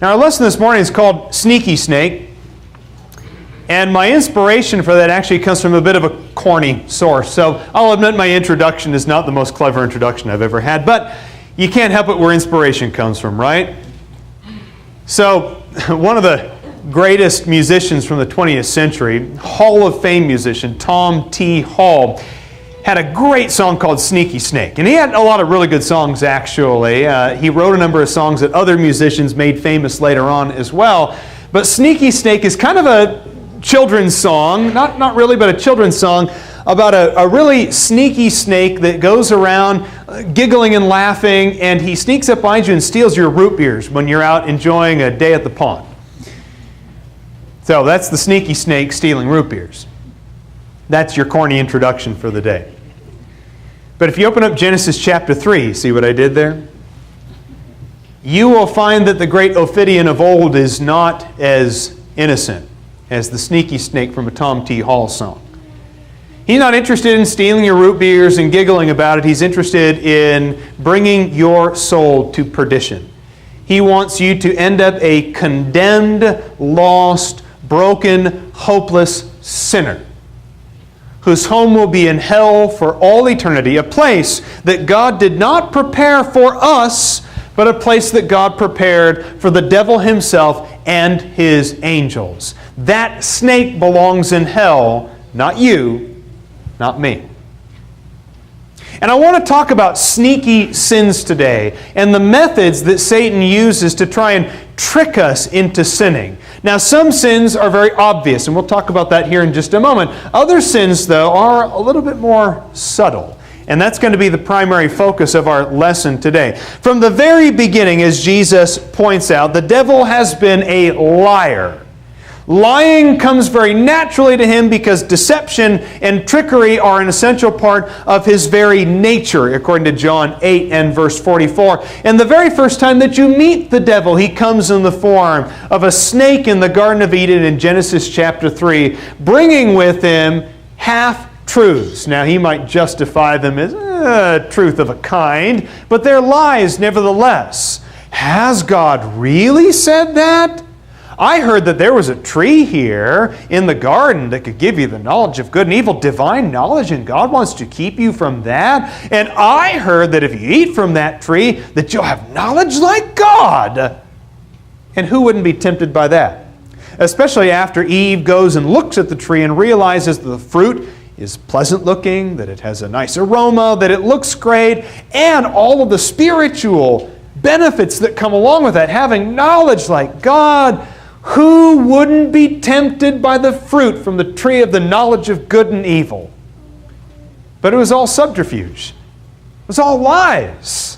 Now, our lesson this morning is called Sneaky Snake. And my inspiration for that actually comes from a bit of a corny source. So I'll admit my introduction is not the most clever introduction I've ever had, but you can't help it where inspiration comes from, right? So one of the greatest musicians from the 20th century, Hall of Fame musician Tom T. Hall, had a great song called Sneaky Snake. And he had a lot of really good songs, actually. He wrote a number of songs that other musicians made famous later on as well. But Sneaky Snake is kind of a children's song, not really, but a children's song about a really sneaky snake that goes around giggling and laughing, and he sneaks up behind you and steals your root beers when you're out enjoying a day at the pond. So that's the sneaky snake stealing root beers. That's your corny introduction for the day. But if you open up Genesis chapter 3, see what I did there? You will find that the great Ophidian of old is not as innocent as the sneaky snake from a Tom T. Hall song. He's not interested in stealing your root beers and giggling about it. He's interested in bringing your soul to perdition. He wants you to end up a condemned, lost, broken, hopeless sinner whose home will be in hell for all eternity, a place that God did not prepare for us, but a place that God prepared for the devil himself and his angels. That snake belongs in hell, not you, not me. And I want to talk about sneaky sins today and the methods that Satan uses to try and trick us into sinning. Now, some sins are very obvious, and we'll talk about that here in just a moment. Other sins, though, are a little bit more subtle. And that's going to be the primary focus of our lesson today. From the very beginning, as Jesus points out, the devil has been a liar. Lying comes very naturally to him because deception and trickery are an essential part of his very nature, according to John 8 and verse 44. And the very first time that you meet the devil, he comes in the form of a snake in the Garden of Eden in Genesis chapter 3, bringing with him half-truths. Now, he might justify them as truth of a kind, but they're lies nevertheless. Has God really said that? I heard that there was a tree here in the garden that could give you the knowledge of good and evil, divine knowledge, and God wants to keep you from that. And I heard that if you eat from that tree, that you'll have knowledge like God. And who wouldn't be tempted by that? Especially after Eve goes and looks at the tree and realizes that the fruit is pleasant looking, that it has a nice aroma, that it looks great, and all of the spiritual benefits that come along with that, having knowledge like God. Who wouldn't be tempted by the fruit from the tree of the knowledge of good and evil? But it was all subterfuge. It was all lies.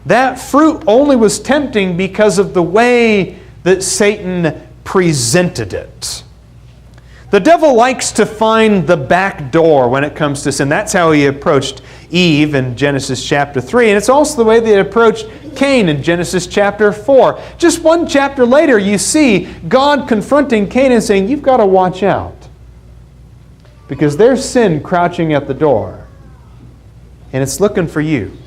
That fruit only was tempting because of the way that Satan presented it. The devil likes to find the back door when it comes to sin. That's how he approached Eve in Genesis chapter 3. And it's also the way they approached Cain in Genesis chapter 4. Just one chapter later, you see God confronting Cain and saying, you've got to watch out, because there's sin crouching at the door, and it's looking for you.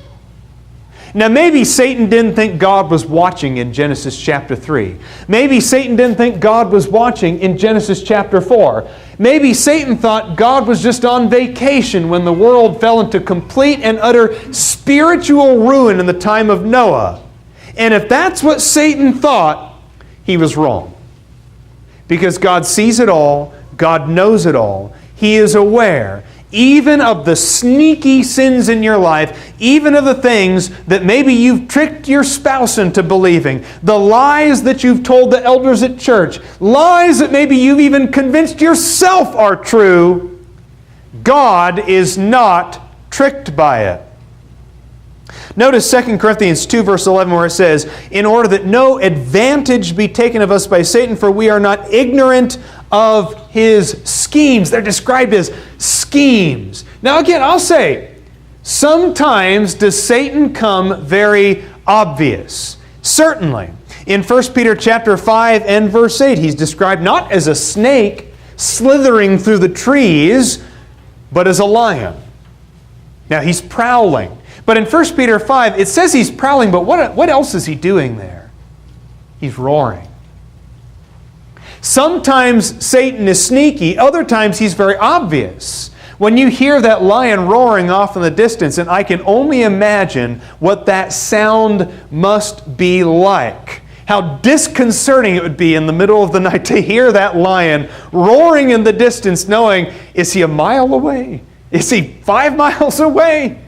Now, maybe Satan didn't think God was watching in Genesis chapter 3. Maybe Satan didn't think God was watching in Genesis chapter 4. Maybe Satan thought God was just on vacation when the world fell into complete and utter spiritual ruin in the time of Noah. And if that's what Satan thought, he was wrong. Because God sees it all, God knows it all, He is aware even of the sneaky sins in your life, even of the things that maybe you've tricked your spouse into believing, the lies that you've told the elders at church, lies that maybe you've even convinced yourself are true. God is not tricked by it. Notice 2 Corinthians 2 verse 11 where it says, in order that no advantage be taken of us by Satan, for we are not ignorant of his schemes. They're described as schemes. Now again, I'll say, sometimes does Satan come very obvious? Certainly. In 1 Peter chapter 5 and verse 8, he's described not as a snake slithering through the trees, but as a lion. Now he's prowling. But in 1 Peter 5, it says he's prowling, but what else is he doing there? He's roaring. Sometimes Satan is sneaky, other times he's very obvious. When you hear that lion roaring off in the distance, and I can only imagine what that sound must be like. How disconcerting it would be in the middle of the night to hear that lion roaring in the distance, knowing, is he a mile away? Is he 5 miles away?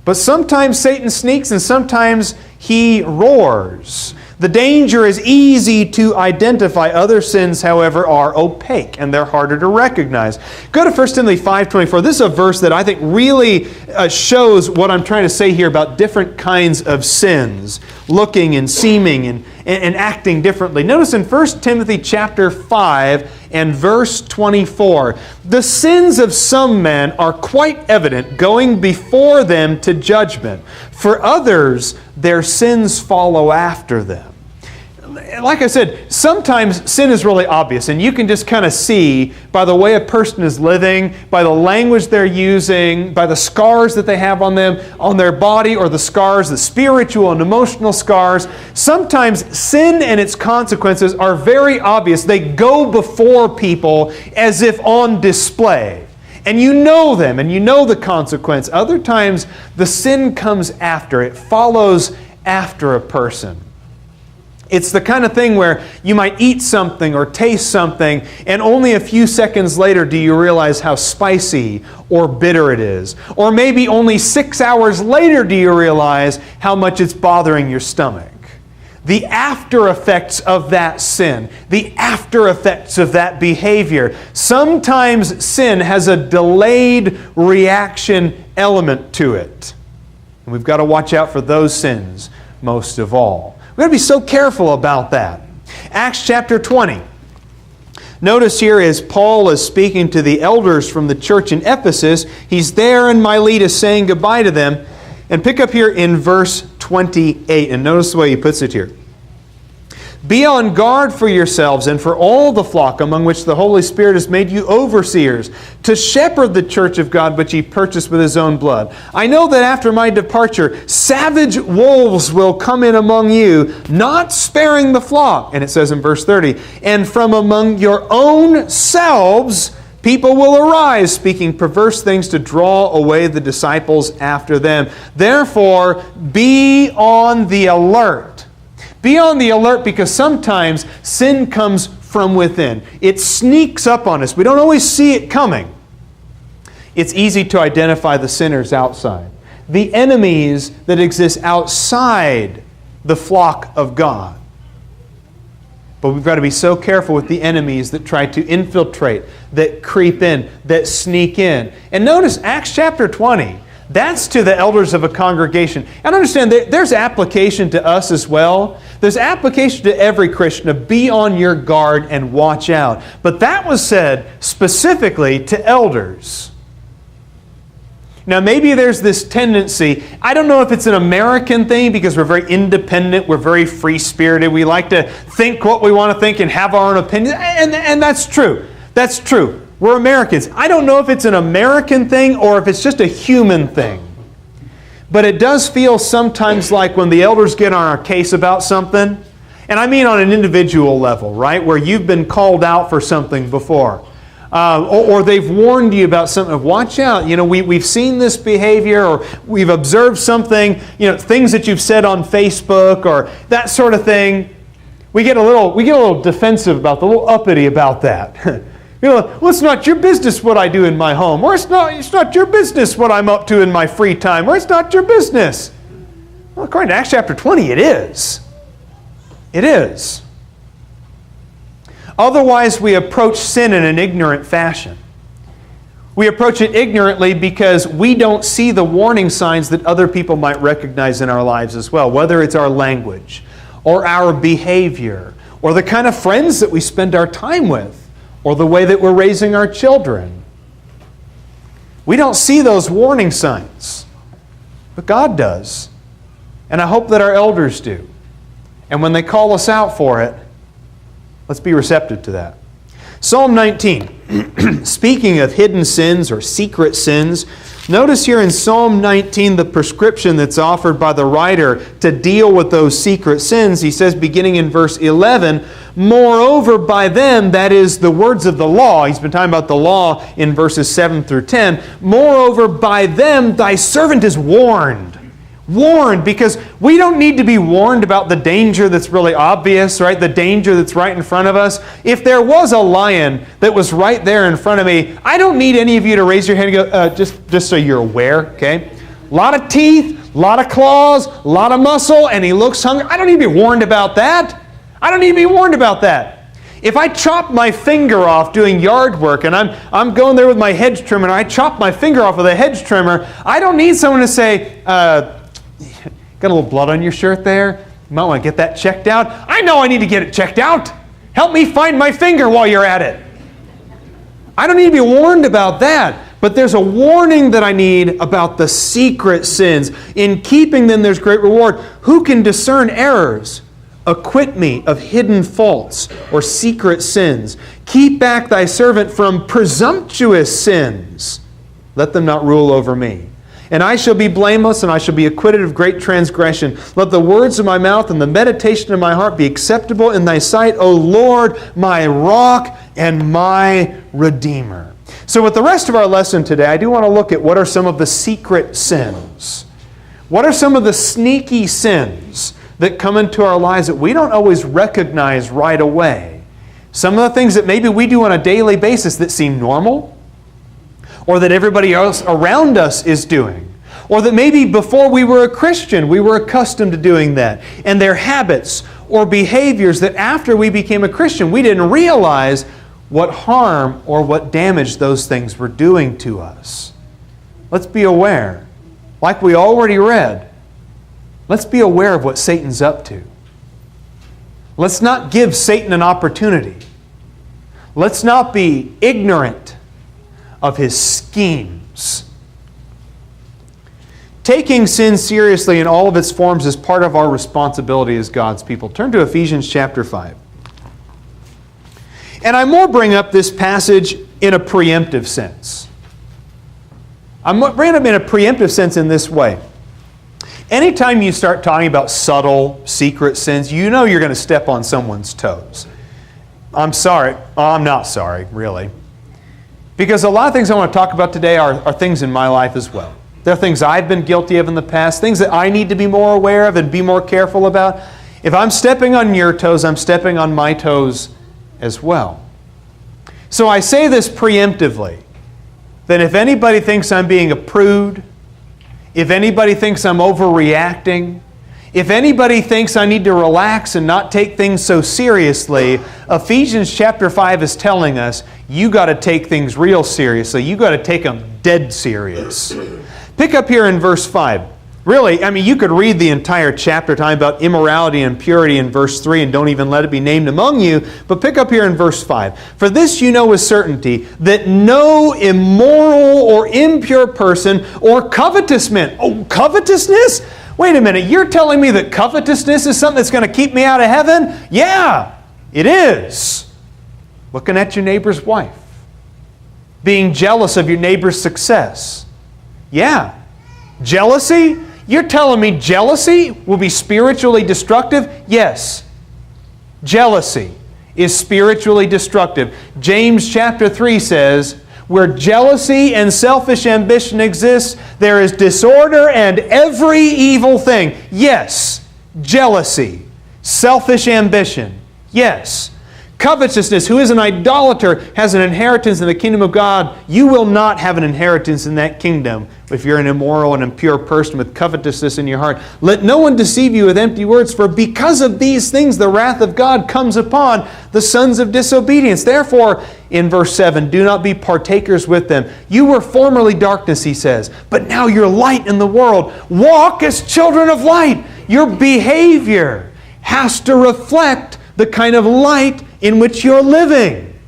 But sometimes Satan sneaks and sometimes he roars. The danger is easy to identify. Other sins, however, are opaque and they're harder to recognize. Go to 1 Timothy 5:24. This is a verse that I think really shows what I'm trying to say here about different kinds of sins, looking and seeming and acting differently. Notice in 1 Timothy chapter 5 and verse 24, the sins of some men are quite evident, going before them to judgment. For others, their sins follow after them. Like I said, sometimes sin is really obvious, and you can just kind of see by the way a person is living, by the language they're using, by the scars that they have on them, on their body, or the scars, the spiritual and emotional scars. Sometimes sin and its consequences are very obvious. They go before people as if on display. And you know them, and you know the consequence. Other times, the sin comes after. It follows after a person. It's the kind of thing where you might eat something or taste something, and only a few seconds later do you realize how spicy or bitter it is. Or maybe only 6 hours later do you realize how much it's bothering your stomach. The after effects of that sin, the after effects of that behavior. Sometimes sin has a delayed reaction element to it. And we've got to watch out for those sins most of all. We've got to be so careful about that. Acts chapter 20. Notice here as Paul is speaking to the elders from the church in Ephesus, he's there in Miletus saying goodbye to them. And pick up here in verse 28, and notice the way he puts it here. Be on guard for yourselves and for all the flock among which the Holy Spirit has made you overseers, to shepherd the church of God which He purchased with His own blood. I know that after my departure, savage wolves will come in among you, not sparing the flock. And it says in verse 30, and from among your own selves people will arise, speaking perverse things to draw away the disciples after them. Therefore, be on the alert. Be on the alert, because sometimes sin comes from within. It sneaks up on us. We don't always see it coming. It's easy to identify the sinners outside, the enemies that exist outside the flock of God. But we've got to be so careful with the enemies that try to infiltrate, that creep in, that sneak in. And notice Acts chapter 20. That's to the elders of a congregation. And understand, there's application to us as well. There's application to every Christian to be on your guard and watch out. But that was said specifically to elders. Now maybe there's this tendency, I don't know if it's an American thing because we're very independent, we're very free-spirited, we like to think what we want to think and have our own opinions, and that's true. That's true. We're Americans. I don't know if it's an American thing or if it's just a human thing. But it does feel sometimes like when the elders get on our case about something, and I mean on an individual level, right? Where you've been called out for something before. Or they've warned you about something. Watch out. You know, we've seen this behavior, or we've observed something, things that you've said on Facebook or that sort of thing. We get a little defensive about that, a little uppity about that. Well, it's not your business what I do in my home. Or it's not your business what I'm up to in my free time. Or it's not your business. Well, according to Acts chapter 20, it is. It is. Otherwise, we approach sin in an ignorant fashion. We approach it ignorantly because we don't see the warning signs that other people might recognize in our lives as well, whether it's our language or our behavior or the kind of friends that we spend our time with, or the way that we're raising our children. We don't see those warning signs, but God does. And I hope that our elders do. And when they call us out for it, let's be receptive to that. Psalm 19. Speaking of hidden sins or secret sins, notice here in Psalm 19 the prescription that's offered by the writer to deal with those secret sins. He says, beginning in verse 11, moreover by them, that is the words of the law, he's been talking about the law in verses 7 through 10, moreover by them thy servant is warned. Warned, because we don't need to be warned about the danger that's really obvious, right? The danger that's right in front of us. If there was a lion that was right there in front of me, I don't need any of you to raise your hand and go, just so you're aware, okay? A lot of teeth, a lot of claws, a lot of muscle, and he looks hungry. I don't need to be warned about that. I don't need to be warned about that. If I chop my finger off doing yard work and I'm going there with my hedge trimmer and I chop my finger off with a hedge trimmer, I don't need someone to say, got a little blood on your shirt there? You might want to get that checked out. I know I need to get it checked out. Help me find my finger while you're at it. I don't need to be warned about that. But there's a warning that I need about the secret sins. In keeping them, there's great reward. Who can discern errors? Acquit me of hidden faults or secret sins. Keep back thy servant from presumptuous sins. Let them not rule over me. And I shall be blameless, and I shall be acquitted of great transgression. Let the words of my mouth and the meditation of my heart be acceptable in thy sight, O Lord, my rock and my redeemer. So with the rest of our lesson today, I do want to look at what are some of the secret sins. What are some of the sneaky sins that come into our lives that we don't always recognize right away? Some of the things that maybe we do on a daily basis that seem normal, or that everybody else around us is doing, or that maybe before we were a Christian, we were accustomed to doing that, and they're habits or behaviors that after we became a Christian, we didn't realize what harm or what damage those things were doing to us. Let's be aware. Like we already read, let's be aware of what Satan's up to. Let's not give Satan an opportunity. Let's not be ignorant of his schemes. Taking sin seriously in all of its forms is part of our responsibility as God's people. Turn to Ephesians chapter 5. And I more bring up this passage in a preemptive sense. I'm bringing it up in a preemptive sense in this way. Anytime you start talking about subtle, secret sins, you know you're going to step on someone's toes. I'm sorry. I'm not sorry, really. Because a lot of things I want to talk about today are things in my life as well. There are things I've been guilty of in the past, things that I need to be more aware of and be more careful about. If I'm stepping on your toes, I'm stepping on my toes as well. So I say this preemptively, that if anybody thinks I'm being a prude, if anybody thinks I'm overreacting, if anybody thinks I need to relax and not take things so seriously, Ephesians chapter 5 is telling us you got to take things real seriously. You got to take them dead serious. Pick up here in verse 5. Really, I mean, you could read the entire chapter talking about immorality and purity in verse 3 and don't even let it be named among you. But pick up here in verse 5. For this you know with certainty that no immoral or impure person or covetous man. Oh, covetousness? Wait a minute, you're telling me that covetousness is something that's going to keep me out of heaven? Yeah, it is. Looking at your neighbor's wife. Being jealous of your neighbor's success. Yeah. Jealousy? You're telling me jealousy will be spiritually destructive? Yes. Jealousy is spiritually destructive. James chapter 3 says, where jealousy and selfish ambition exists, there is disorder and every evil thing. Yes, jealousy, selfish ambition. Yes. Covetousness, who is an idolater, has an inheritance in the kingdom of God. You will not have an inheritance in that kingdom if you're an immoral and impure person with covetousness in your heart. Let no one deceive you with empty words, for because of these things the wrath of God comes upon the sons of disobedience. Therefore, in verse 7, do not be partakers with them. You were formerly darkness, he says, but now you're light in the world. Walk as children of light. Your behavior has to reflect the kind of light in which you're living.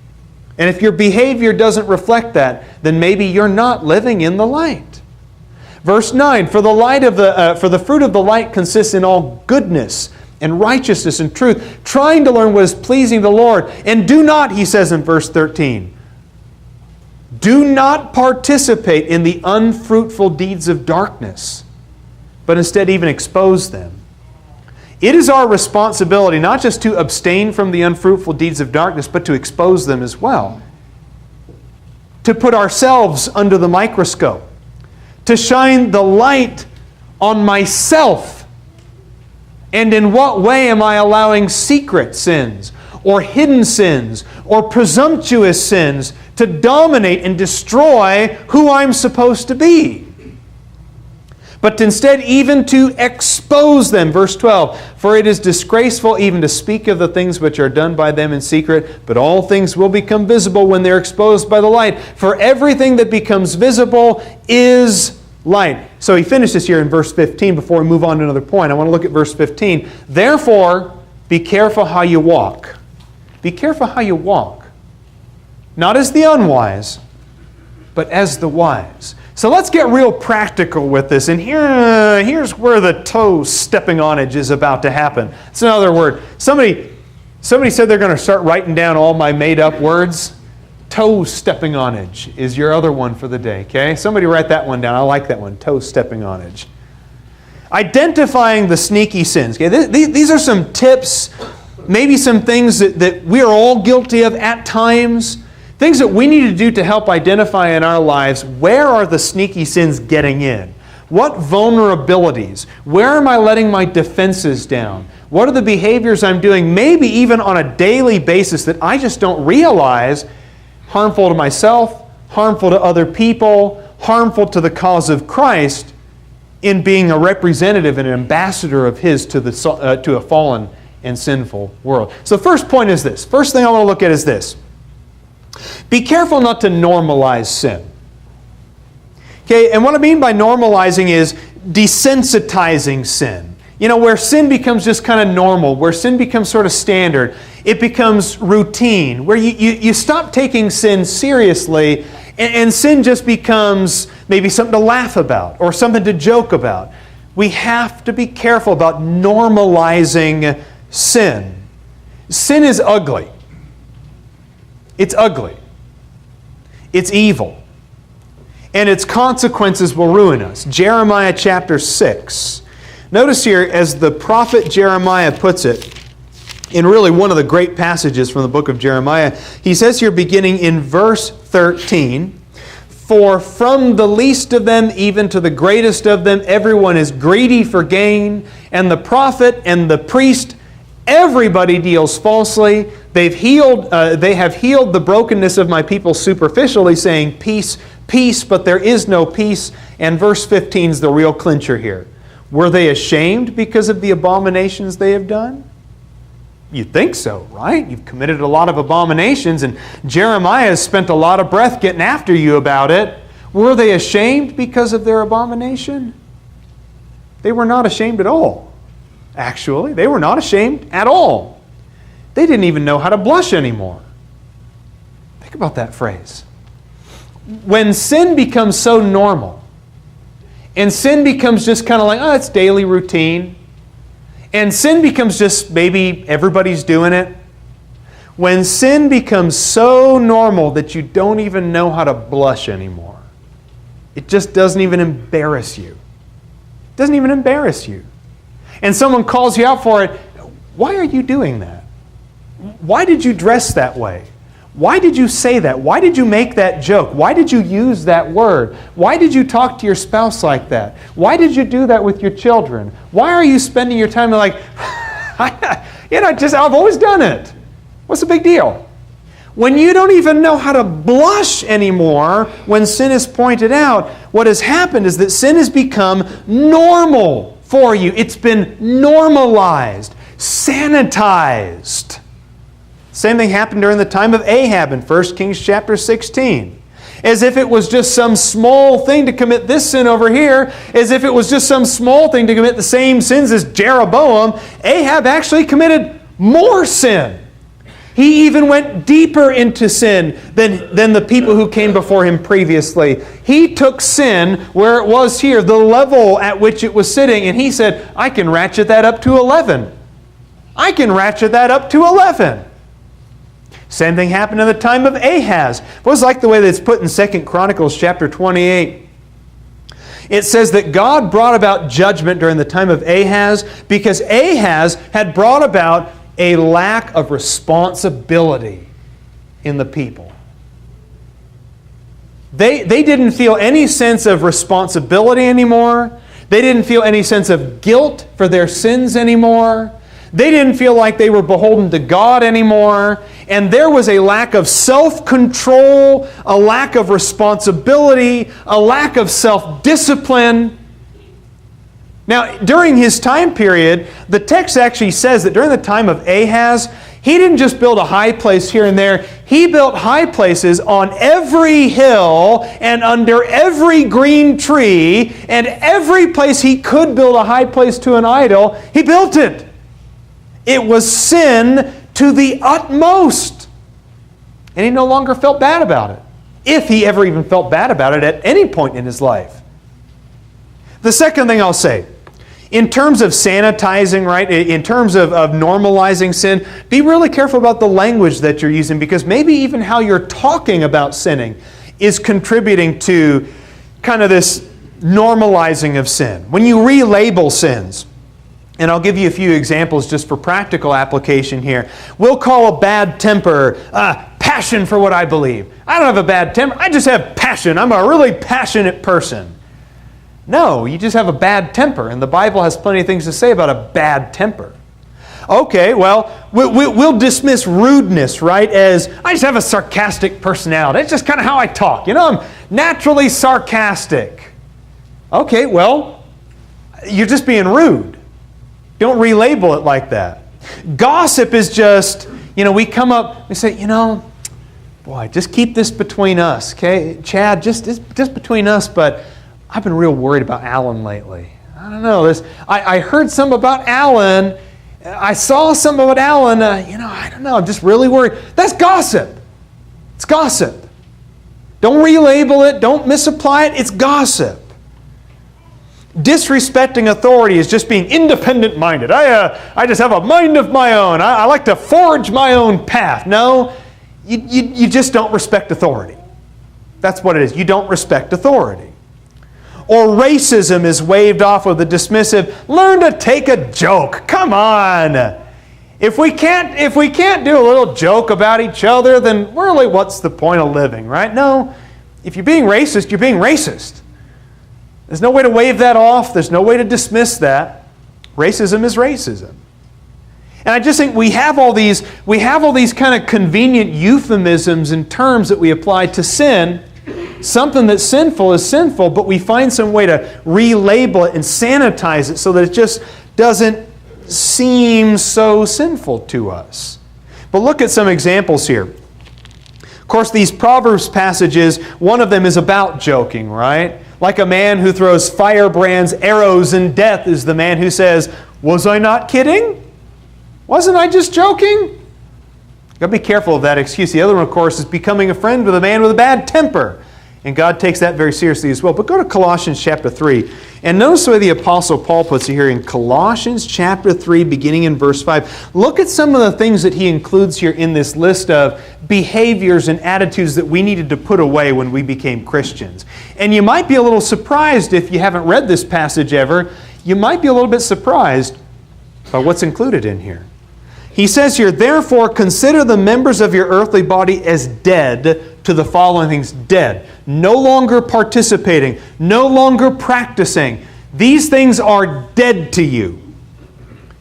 And if your behavior doesn't reflect that, then maybe you're not living in the light. Verse 9, for the fruit of the light consists in all goodness and righteousness and truth, trying to learn what is pleasing to the Lord. And do not, he says in verse 13, Do not participate in the unfruitful deeds of darkness, but instead even expose them. It is our responsibility not just to abstain from the unfruitful deeds of darkness, but to expose them as well. To put ourselves under the microscope. To shine the light on myself. And in what way am I allowing secret sins, or hidden sins, or presumptuous sins to dominate and destroy who I'm supposed to be? But instead even to expose them. Verse 12, for it is disgraceful even to speak of the things which are done by them in secret, but all things will become visible when they're exposed by the light. For everything that becomes visible is light. So he finishes here in verse 15 before we move on to another point. I want to look at verse 15. Therefore, be careful how you walk. Be careful how you walk. Not as the unwise, but as the wise. So let's get real practical with this. And here's where the toe stepping onage is about to happen. It's another word. Somebody said they're going to start writing down all my made-up words. Toe stepping onage is your other one for the day. Okay? Somebody write that one down. I like that one. Toe stepping onage. Identifying the sneaky sins. Okay? These are some tips, maybe some things that we are all guilty of at times. Things that we need to do to help identify in our lives, where are the sneaky sins getting in? What vulnerabilities? Where am I letting my defenses down? What are the behaviors I'm doing, maybe even on a daily basis, that I just don't realize harmful to myself, harmful to other people, harmful to the cause of Christ in being a representative and an ambassador of His to a fallen and sinful world. So the first point is this. First thing I want to look at is this. Be careful not to normalize sin. Okay, and what I mean by normalizing is desensitizing sin. You know, where sin becomes just kind of normal, where sin becomes sort of standard, it becomes routine, where you stop taking sin seriously, and sin just becomes maybe something to laugh about or something to joke about. We have to be careful about normalizing sin. Sin is ugly. It's ugly. It's evil. And its consequences will ruin us. Jeremiah chapter 6. Notice here, as the prophet Jeremiah puts it, in really one of the great passages from the book of Jeremiah, he says here, beginning in verse 13, for from the least of them even to the greatest of them, everyone is greedy for gain, and the prophet and the priest, everybody deals falsely. They have healed the brokenness of my people superficially, saying, peace, peace, but there is no peace. And verse 15 is the real clincher here. Were they ashamed because of the abominations they have done? You'd think so, right? You've committed a lot of abominations, and Jeremiah has spent a lot of breath getting after you about it. Were they ashamed because of their abomination? They were not ashamed at all. Actually, they were not ashamed at all. They didn't even know how to blush anymore. Think about that phrase. When sin becomes so normal, and sin becomes just kind of like, oh, it's daily routine, and sin becomes just maybe everybody's doing it. When sin becomes so normal that you don't even know how to blush anymore, it just doesn't even embarrass you. It doesn't even embarrass you. And someone calls you out for it, why are you doing that? Why did you dress that way? Why did you say that? Why did you make that joke? Why did you use that word? Why did you talk to your spouse like that? Why did you do that with your children? Why are you spending your time like, I've always done it. What's the big deal? When you don't even know how to blush anymore when sin is pointed out, what has happened is that sin has become normal for you. It's been normalized, sanitized. Same thing happened during the time of Ahab in 1 Kings chapter 16. As if it was just some small thing to commit this sin over here, as if it was just some small thing to commit the same sins as Jeroboam, Ahab actually committed more sin. He even went deeper into sin than the people who came before him previously. He took sin where it was here, the level at which it was sitting, and he said, I can ratchet that up to 11. I can ratchet that up to 11. Same thing happened in the time of Ahaz. It was like the way that it's put in 2 Chronicles chapter 28. It says that God brought about judgment during the time of Ahaz because Ahaz had brought about a lack of responsibility in the people. They didn't feel any sense of responsibility anymore. They didn't feel any sense of guilt for their sins anymore. They didn't feel like they were beholden to God anymore. And there was a lack of self-control, a lack of responsibility, a lack of self-discipline. Now, during his time period, the text actually says that during the time of Ahaz, he didn't just build a high place here and there. He built high places on every hill and under every green tree, and every place he could build a high place to an idol, he built it. It was sin to the utmost. And he no longer felt bad about it, if he ever even felt bad about it at any point in his life. The second thing I'll say, in terms of sanitizing, right, in terms of normalizing sin, be really careful about the language that you're using, because maybe even how you're talking about sinning is contributing to kind of this normalizing of sin. When you relabel sins, and I'll give you a few examples just for practical application here. We'll call a bad temper passion for what I believe. I don't have a bad temper. I just have passion. I'm a really passionate person. No, you just have a bad temper, and the Bible has plenty of things to say about a bad temper. Okay, well, we'll dismiss rudeness, right, as I just have a sarcastic personality. It's just kind of how I talk. You know, I'm naturally sarcastic. Okay, well, you're just being rude. Don't relabel it like that. Gossip is just, we come up, we say, boy, just keep this between us, okay? Chad, just between us, but I've been real worried about Alan lately. I don't know. I heard some about Alan. I saw some about Alan. I don't know. I'm just really worried. That's gossip. It's gossip. Don't relabel it. Don't misapply it. It's gossip. Disrespecting authority is just being independent-minded. I just have a mind of my own. I like to forge my own path. No, you just don't respect authority. That's what it is. You don't respect authority. Or racism is waved off with a dismissive, learn to take a joke. Come on. If we can't do a little joke about each other, then really what's the point of living, right? No, if you're being racist, you're being racist. There's no way to wave that off. There's no way to dismiss that. Racism is racism. And I just think we have all these kind of convenient euphemisms and terms that we apply to sin. Something that's sinful is sinful, but we find some way to relabel it and sanitize it so that it just doesn't seem so sinful to us. But look at some examples here. Of course, these Proverbs passages, one of them is about joking, right? Like a man who throws firebrands, arrows, and death is the man who says, was I not kidding? Wasn't I just joking? You've got to be careful of that excuse. The other one, of course, is becoming a friend with a man with a bad temper. And God takes that very seriously as well. But go to Colossians chapter 3. And notice the way the Apostle Paul puts it here in Colossians chapter 3, beginning in verse 5. Look at some of the things that he includes here in this list of behaviors and attitudes that we needed to put away when we became Christians. And you might be a little surprised if you haven't read this passage ever. You might be a little bit surprised by what's included in here. He says here, therefore consider the members of your earthly body as dead to the following things. Dead. No longer participating. No longer practicing. These things are dead to you.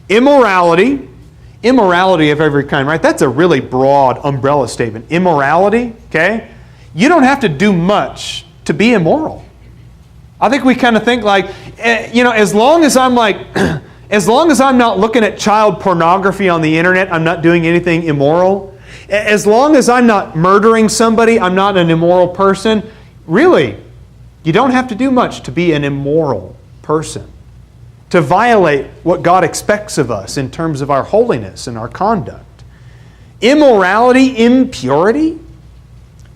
Immorality. Immorality of every kind, right? That's a really broad umbrella statement. Immorality, okay? You don't have to do much to be immoral. I think we kind of think like, as long as I'm not looking at child pornography on the internet, I'm not doing anything immoral. As long as I'm not murdering somebody, I'm not an immoral person. Really, you don't have to do much to be an immoral person, to violate what God expects of us in terms of our holiness and our conduct. Immorality, impurity,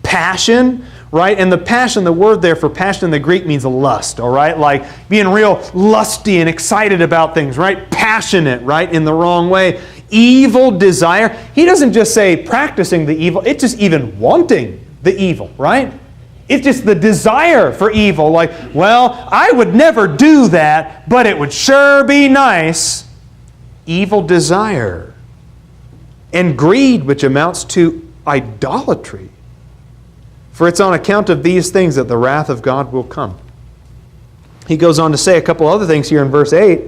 passion, right? And the passion, the word there for passion in the Greek means lust, all right? Like being real lusty and excited about things, right? Passionate, right? In the wrong way. evil desire. He doesn't just say practicing the evil, it's just even wanting the evil, right? It's just the desire for evil. Like, well, I would never do that, but it would sure be nice. Evil desire. And greed, which amounts to idolatry. For it's on account of these things that the wrath of God will come. He goes on to say a couple other things here in verse 8.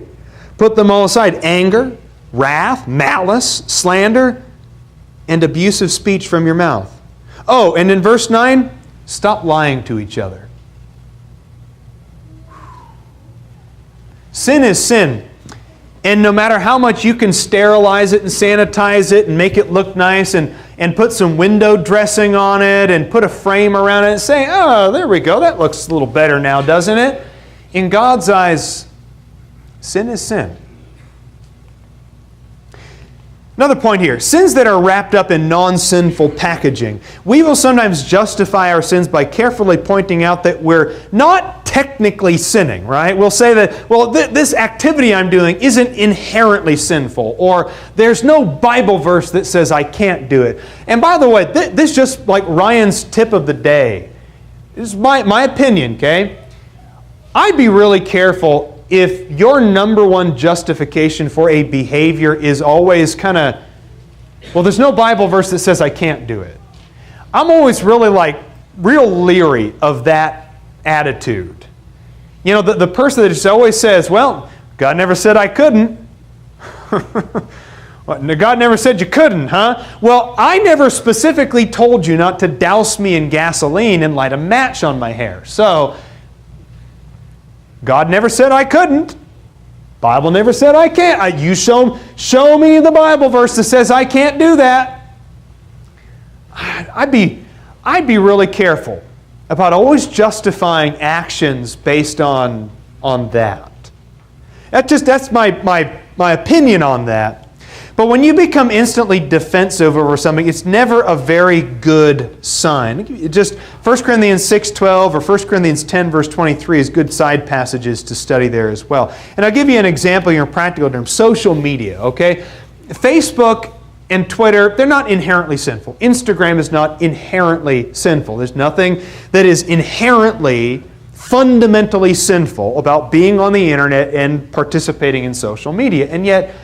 Put them all aside. Anger, wrath, malice, slander, and abusive speech from your mouth. Oh, and in verse 9, stop lying to each other. Sin is sin. And no matter how much you can sterilize it and sanitize it and make it look nice and put some window dressing on it and put a frame around it and say, oh, there we go, that looks a little better now, doesn't it? In God's eyes, sin is sin. Another point here, sins that are wrapped up in non-sinful packaging. We will sometimes justify our sins by carefully pointing out that we're not technically sinning, right? We'll say that, well, this activity I'm doing isn't inherently sinful, or there's no Bible verse that says I can't do it. And by the way, this is just like Ryan's tip of the day. This is my opinion, okay? I'd be really careful if your number one justification for a behavior is always kind of, well, there's no Bible verse that says I can't do it. I'm always really real leery of that attitude. You know, the person that just always says, well, God never said I couldn't. God never said you couldn't, huh? Well, I never specifically told you not to douse me in gasoline and light a match on my hair. So, God never said I couldn't. Bible never said I can't. You show me the Bible verse that says I can't do that. I'd be really careful about always justifying actions based on that. That's my opinion on that. But when you become instantly defensive over something, it's never a very good sign. Just 1 Corinthians 6:12 or 1 Corinthians 10 verse 23 is good side passages to study there as well. And I'll give you an example in practical terms. Social media, okay? Facebook and Twitter, they're not inherently sinful. Instagram is not inherently sinful. There's nothing that is inherently, fundamentally sinful about being on the internet and participating in social media. And yet,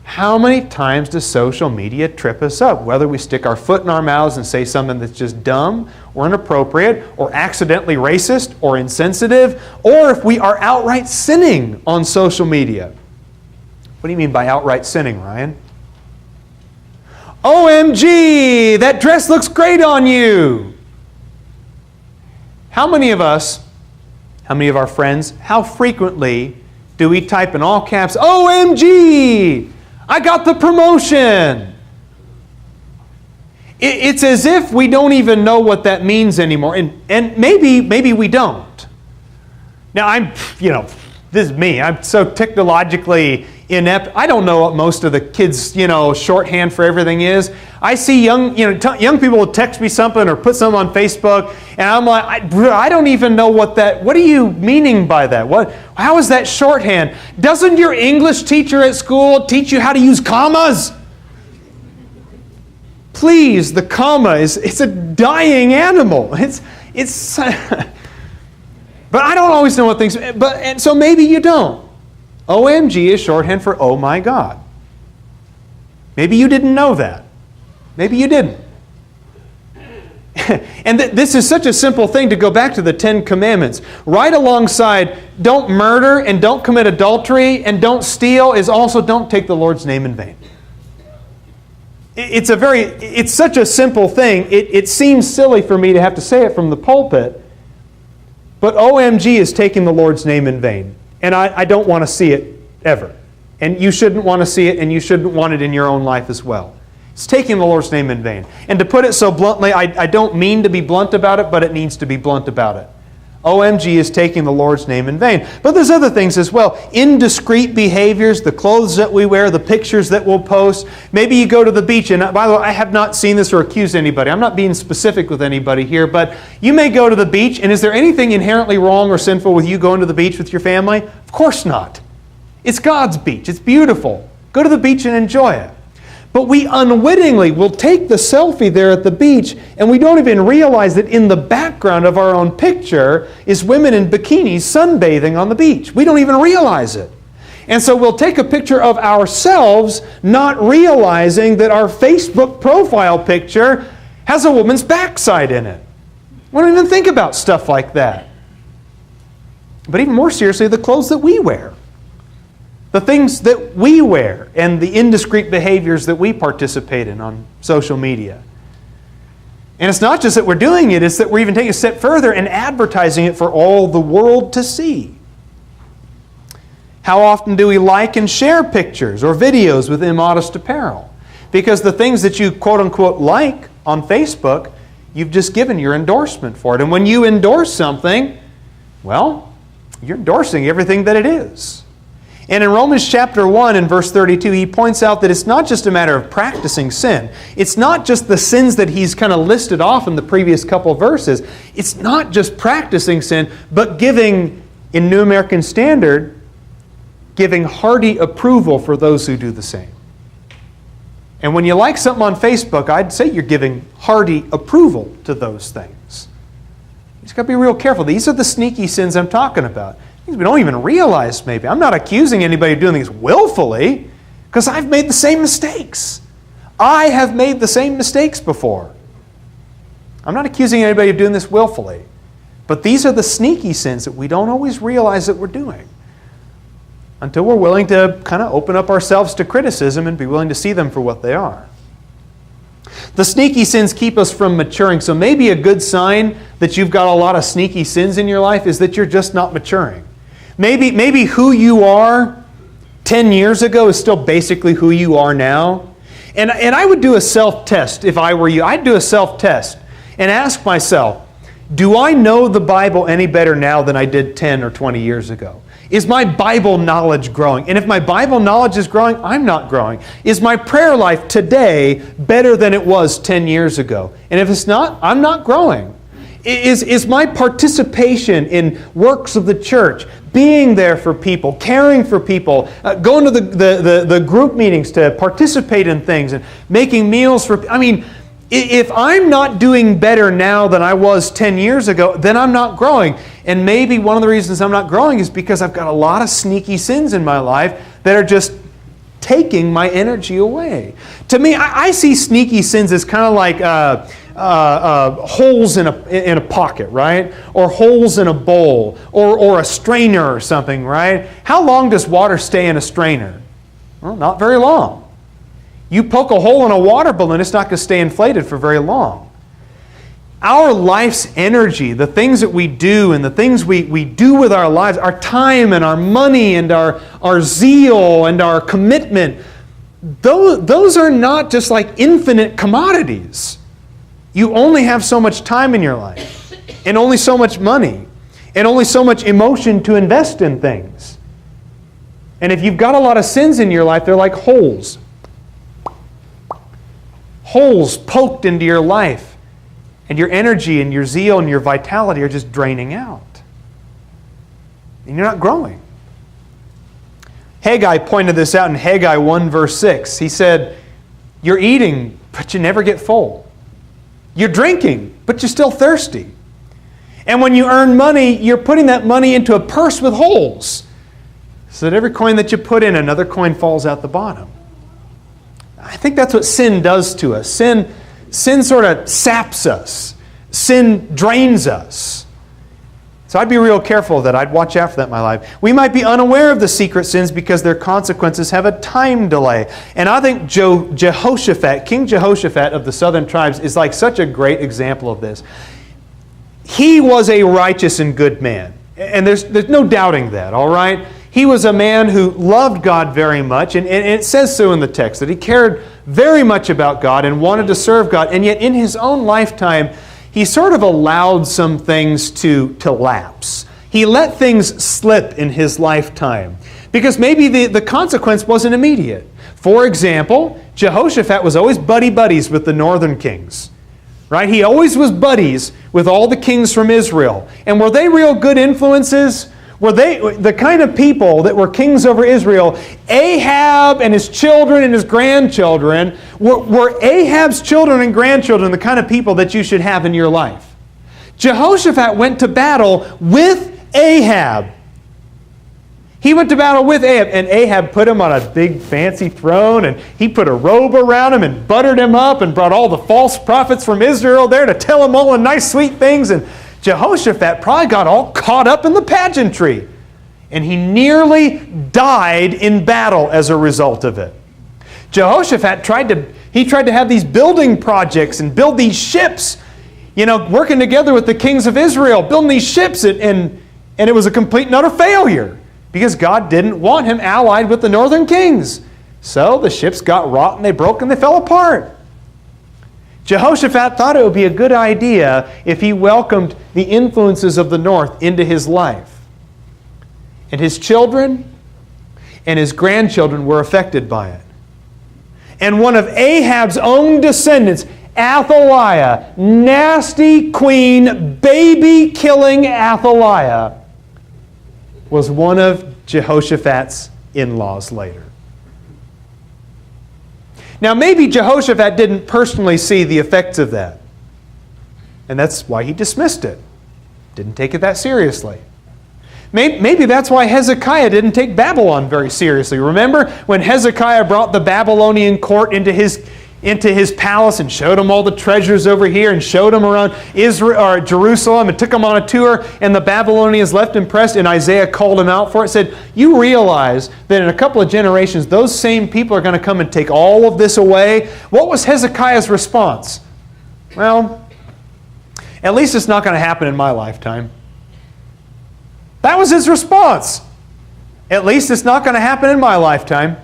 how many times does social media trip us up? Whether we stick our foot in our mouths and say something that's just dumb or inappropriate or accidentally racist or insensitive, or if we are outright sinning on social media. What do you mean by outright sinning, Ryan? OMG, that dress looks great on you. How many of us, how many of our friends, how frequently do we type in all caps, OMG, I got the promotion? It's as if we don't even know what that means anymore. And maybe we don't. Now, this is me. I'm so technologically inept. I don't know what most of the kids, shorthand for everything is. I see young people will text me something or put something on Facebook, and I'm like, I don't even know what are you meaning by that? How is that shorthand? Doesn't your English teacher at school teach you how to use commas? Please, the comma it's a dying animal. It's but I don't always know what things, and so maybe you don't. OMG is shorthand for oh my God. Maybe you didn't know that. Maybe you didn't. And this is such a simple thing to go back to the 10 Commandments. Right alongside don't murder and don't commit adultery and don't steal is also don't take the Lord's name in vain. It's such a simple thing. It seems silly for me to have to say it from the pulpit, but OMG is taking the Lord's name in vain. And I don't want to see it ever. And you shouldn't want to see it, and you shouldn't want it in your own life as well. It's taking the Lord's name in vain. And to put it so bluntly, I don't mean to be blunt about it, but it needs to be blunt about it. OMG is taking the Lord's name in vain. But there's other things as well. Indiscreet behaviors, the clothes that we wear, the pictures that we'll post. Maybe you go to the beach, and by the way, I have not seen this or accused anybody. I'm not being specific with anybody here, but you may go to the beach, and is there anything inherently wrong or sinful with you going to the beach with your family? Of course not. It's God's beach. It's beautiful. Go to the beach and enjoy it. But we unwittingly will take the selfie there at the beach, and we don't even realize that in the background of our own picture is women in bikinis sunbathing on the beach. We don't even realize it. And so we'll take a picture of ourselves, not realizing that our Facebook profile picture has a woman's backside in it. We don't even think about stuff like that. But even more seriously, the clothes that we wear. The things that we wear and the indiscreet behaviors that we participate in on social media. And it's not just that we're doing it, it's that we're even taking a step further and advertising it for all the world to see. How often do we like and share pictures or videos with immodest apparel? Because the things that you quote-unquote like on Facebook, you've just given your endorsement for it. And when you endorse something, well, you're endorsing everything that it is. And in Romans chapter 1 and verse 32, he points out that it's not just a matter of practicing sin. It's not just the sins that he's kind of listed off in the previous couple of verses. It's not just practicing sin, but giving, in New American Standard, giving hearty approval for those who do the same. And when you like something on Facebook, I'd say you're giving hearty approval to those things. You just got to be real careful. These are the sneaky sins I'm talking about. Things we don't even realize maybe. I'm not accusing anybody of doing things willfully, because I've made the same mistakes. I have made the same mistakes before. I'm not accusing anybody of doing this willfully. But these are the sneaky sins that we don't always realize that we're doing, until we're willing to kind of open up ourselves to criticism and be willing to see them for what they are. The sneaky sins keep us from maturing. So maybe a good sign that you've got a lot of sneaky sins in your life is that you're just not maturing. Maybe who you are 10 years ago is still basically who you are now. And I would do a self-test if I were you. I'd do a self-test and ask myself, do I know the Bible any better now than I did 10 or 20 years ago? Is my Bible knowledge growing? And if my Bible knowledge is growing, I'm not growing. Is my prayer life today better than it was 10 years ago? And if it's not, I'm not growing. Is my participation in works of the church, being there for people, caring for people, going to the group meetings to participate in things and making meals for... if I'm not doing better now than I was 10 years ago, then I'm not growing. And maybe one of the reasons I'm not growing is because I've got a lot of sneaky sins in my life that are just taking my energy away. To me, I see sneaky sins as kind of like holes in a pocket, right? Or holes in a bowl, or a strainer or something, right? How long does water stay in a strainer? Well, not very long. You poke a hole in a water balloon, it's not going to stay inflated for very long. Our life's energy, the things that we do and the things we do with our lives, our time and our money and our zeal and our commitment, those are not just like infinite commodities. You only have so much time in your life, and only so much money, and only so much emotion to invest in things. And if you've got a lot of sins in your life, they're like holes. Holes poked into your life. And your energy and your zeal and your vitality are just draining out. And you're not growing. Haggai pointed this out in Haggai 1 verse 6. He said, you're eating, but you never get full. You're drinking, but you're still thirsty. And when you earn money, you're putting that money into a purse with holes, so that every coin that you put in, another coin falls out the bottom. I think that's what sin does to us. Sin sort of saps us. Sin drains us. So I'd be real careful that I'd watch out for that in my life. We might be unaware of the secret sins because their consequences have a time delay. And I think Jehoshaphat, King Jehoshaphat of the southern tribes, is like such a great example of this. He was a righteous and good man. And there's no doubting that, all right? He was a man who loved God very much, and it says so in the text, that he cared very much about God and wanted to serve God, and yet in his own lifetime, he sort of allowed some things to lapse. He let things slip in his lifetime, because maybe the consequence wasn't immediate. For example, Jehoshaphat was always buddies with the northern kings. Right? He always was buddies with all the kings from Israel. And were they real good influences? were the kind of people that were kings over Israel. Ahab and his children and his grandchildren were Ahab's children and grandchildren the kind of people that you should have in your life. Jehoshaphat went to battle with Ahab. He went to battle with Ahab, and Ahab put him on a big fancy throne, and he put a robe around him and buttered him up and brought all the false prophets from Israel there to tell him all the nice, sweet things. And Jehoshaphat probably got all caught up in the pageantry, and he nearly died in battle as a result of it. Jehoshaphat tried to have these building projects and build these ships, working together with the kings of Israel, building these ships, and it was a complete and utter failure, because God didn't want him allied with the northern kings. So the ships got rotten, they broke, and they fell apart. Jehoshaphat thought it would be a good idea if he welcomed the influences of the north into his life. And his children and his grandchildren were affected by it. And one of Ahab's own descendants, Athaliah, nasty queen, baby-killing Athaliah, was one of Jehoshaphat's in-laws later. Now, maybe Jehoshaphat didn't personally see the effects of that, and that's why he dismissed it. Didn't take it that seriously. Maybe that's why Hezekiah didn't take Babylon very seriously. Remember when Hezekiah brought the Babylonian court into his palace and showed him all the treasures over here and showed him around Jerusalem and took him on a tour, and the Babylonians left impressed, and Isaiah called him out for it, said, you realize that in a couple of generations those same people are going to come and take all of this away? What was Hezekiah's response? Well, at least it's not going to happen in my lifetime. That was his response. At least it's not going to happen in my lifetime.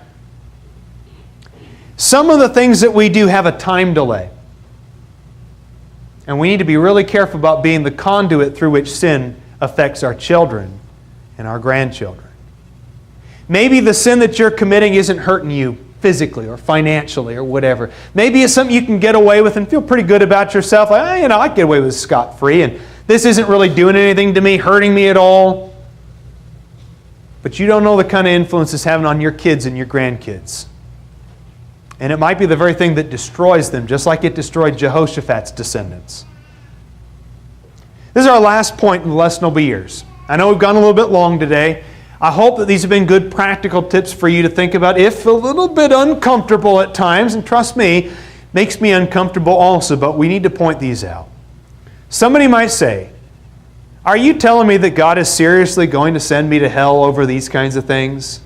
Some of the things that we do have a time delay. And we need to be really careful about being the conduit through which sin affects our children and our grandchildren. Maybe the sin that you're committing isn't hurting you physically or financially or whatever. Maybe it's something you can get away with and feel pretty good about yourself. Like, I get away with scot-free, and this isn't really doing anything to me, hurting me at all. But you don't know the kind of influence it's having on your kids and your grandkids. And it might be the very thing that destroys them, just like it destroyed Jehoshaphat's descendants. This is our last point in the lesson will be yours. I know we've gone a little bit long today. I hope that these have been good practical tips for you to think about, if a little bit uncomfortable at times, and trust me, makes me uncomfortable also, but we need to point these out. Somebody might say, are you telling me that God is seriously going to send me to hell over these kinds of things?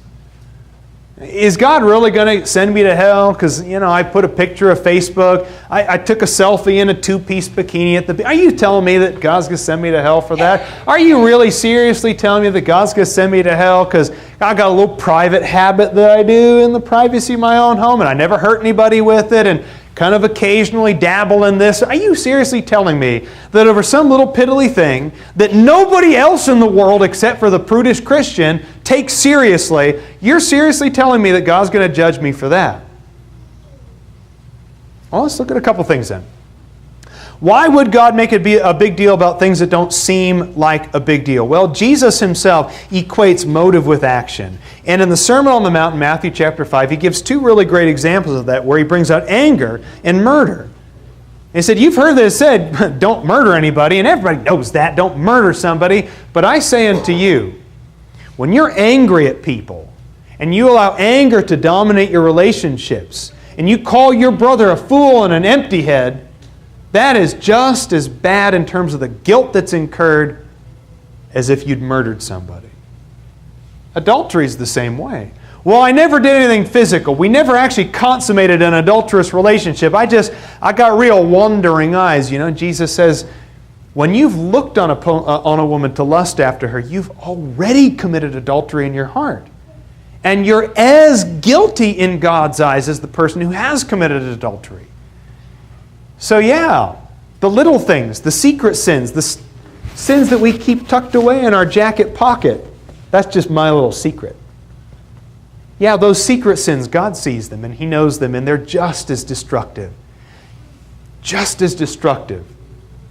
Is God really going to send me to hell? Because, I put a picture of Facebook. I took a selfie in a two-piece bikini at the... Are you telling me that God's going to send me to hell for that? Are you really seriously telling me that God's going to send me to hell because I got a little private habit that I do in the privacy of my own home, and I never hurt anybody with it, and kind of occasionally dabble in this? Are you seriously telling me that over some little piddly thing that nobody else in the world except for the prudish Christian takes seriously, you're seriously telling me that God's going to judge me for that? Well, let's look at a couple things then. Why would God make it be a big deal about things that don't seem like a big deal? Well, Jesus himself equates motive with action. And in the Sermon on the Mount in Matthew chapter 5, he gives two really great examples of that, where he brings out anger and murder. He said, you've heard that it said, don't murder anybody, and everybody knows that, don't murder somebody. But I say unto you, when you're angry at people, and you allow anger to dominate your relationships, and you call your brother a fool and an empty head, that is just as bad in terms of the guilt that's incurred as if you'd murdered somebody. Adultery is the same way. Well, I never did anything physical. We never actually consummated an adulterous relationship. I got real wandering eyes. Jesus says, when you've looked on a woman to lust after her, you've already committed adultery in your heart. And you're as guilty in God's eyes as the person who has committed adultery. So yeah, the little things, the secret sins, the sins that we keep tucked away in our jacket pocket, that's just my little secret. Yeah, those secret sins, God sees them and He knows them, and they're just as destructive. Just as destructive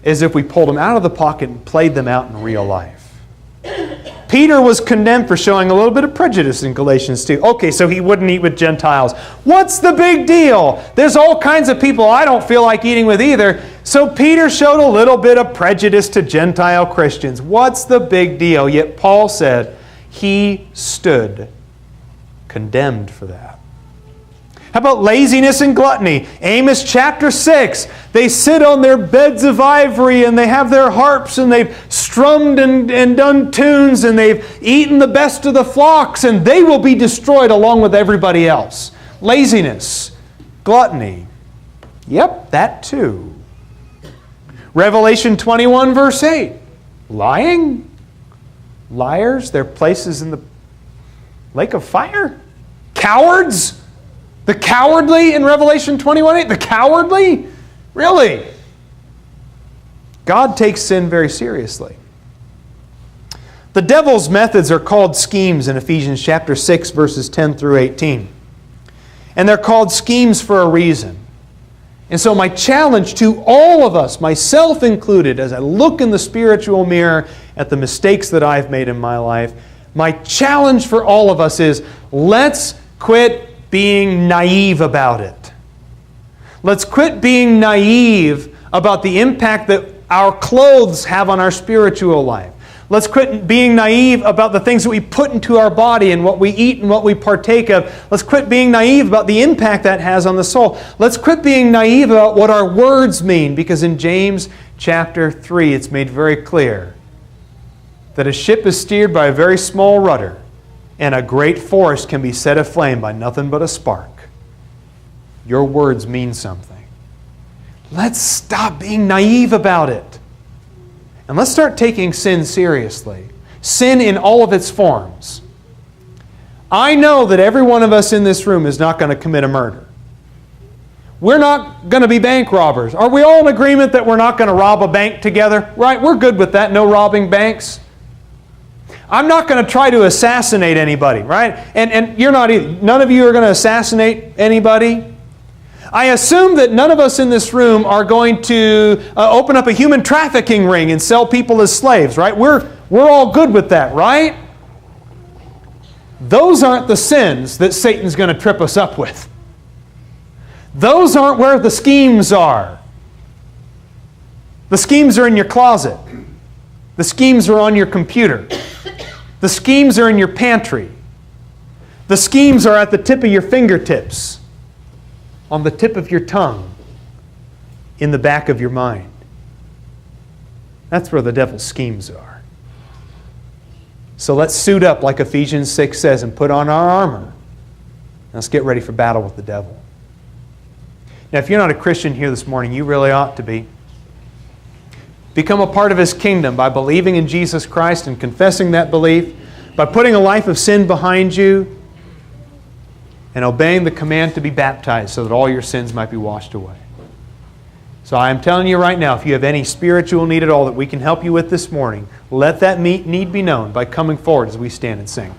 as if we pulled them out of the pocket and played them out in real life. Peter was condemned for showing a little bit of prejudice in Galatians 2. Okay, so he wouldn't eat with Gentiles. What's the big deal? There's all kinds of people I don't feel like eating with either. So Peter showed a little bit of prejudice to Gentile Christians. What's the big deal? Yet Paul said he stood condemned for that. How about laziness and gluttony? Amos chapter 6. They sit on their beds of ivory and they have their harps and they've strummed and done tunes and they've eaten the best of the flocks and they will be destroyed along with everybody else. Laziness, gluttony. Yep, that too. Revelation 21 verse 8. Lying? Liars, their places in the lake of fire? Cowards? The cowardly in Revelation 21:8? The cowardly? Really? God takes sin very seriously. The devil's methods are called schemes in Ephesians chapter 6, verses 10 through 18. And they're called schemes for a reason. And so my challenge to all of us, myself included, as I look in the spiritual mirror at the mistakes that I've made in my life, my challenge for all of us is, let's quit being naive about it. Let's quit being naive about the impact that our clothes have on our spiritual life. Let's quit being naive about the things that we put into our body and what we eat and what we partake of. Let's quit being naive about the impact that has on the soul. Let's quit being naive about what our words mean, because in James chapter 3 it's made very clear that a ship is steered by a very small rudder, and a great forest can be set aflame by nothing but a spark. Your words mean something. Let's stop being naive about it. And let's start taking sin seriously. Sin in all of its forms. I know that every one of us in this room is not going to commit a murder. We're not going to be bank robbers. Are we all in agreement that we're not going to rob a bank together? Right? We're good with that. No robbing banks. I'm not going to try to assassinate anybody, right? And you're not either. None of you are going to assassinate anybody. I assume that none of us in this room are going to open up a human trafficking ring and sell people as slaves, right? We're all good with that, right? Those aren't the sins that Satan's going to trip us up with. Those aren't where the schemes are. The schemes are in your closet. The schemes are on your computer. The schemes are in your pantry. The schemes are at the tip of your fingertips, on the tip of your tongue, in the back of your mind. That's where the devil's schemes are. So let's suit up like Ephesians 6 says and put on our armor. Let's get ready for battle with the devil. Now, if you're not a Christian here this morning, you really ought to be. Become a part of His kingdom by believing in Jesus Christ and confessing that belief, by putting a life of sin behind you and obeying the command to be baptized so that all your sins might be washed away. So I am telling you right now, if you have any spiritual need at all that we can help you with this morning, let that need be known by coming forward as we stand and sing.